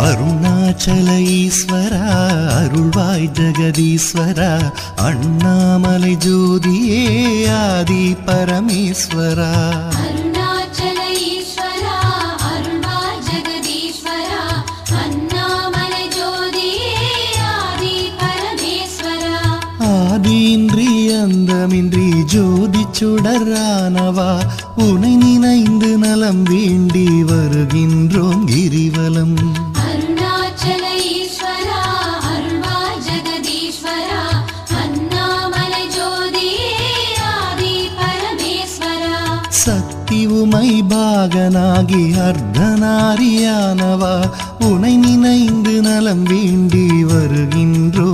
அருணாச்சல ஈஸ்வரா அருள்வாய் ஜெகதீஸ்வரா அண்ணாமலை ஜோதியே ஆதி பரமேஸ்வரா அருணாச்சல ஈஸ்வரா அருள்வாய் ஜெகதீஸ்வரா அண்ணாமலை ஜோதியே ஆதி பரமேஸ்வரா ஆதியின்றி அந்தமின்றி ஜோதி சுடரானவா உனை நினைந்து நலம் வேண்டி வருகின்றோம் கிரிவலம் அருணாச்சல ஈஸ்வரா அருள்வாய் ஜெகதீஸ்வரா அண்ணாமலை ஜோதியே ஆதி பரமேஸ்வரா சக்தி உமை பாகனாகி அர்த்தநாரியானவா உனை நினைந்து நலம் வேண்டி வருகின்றோம்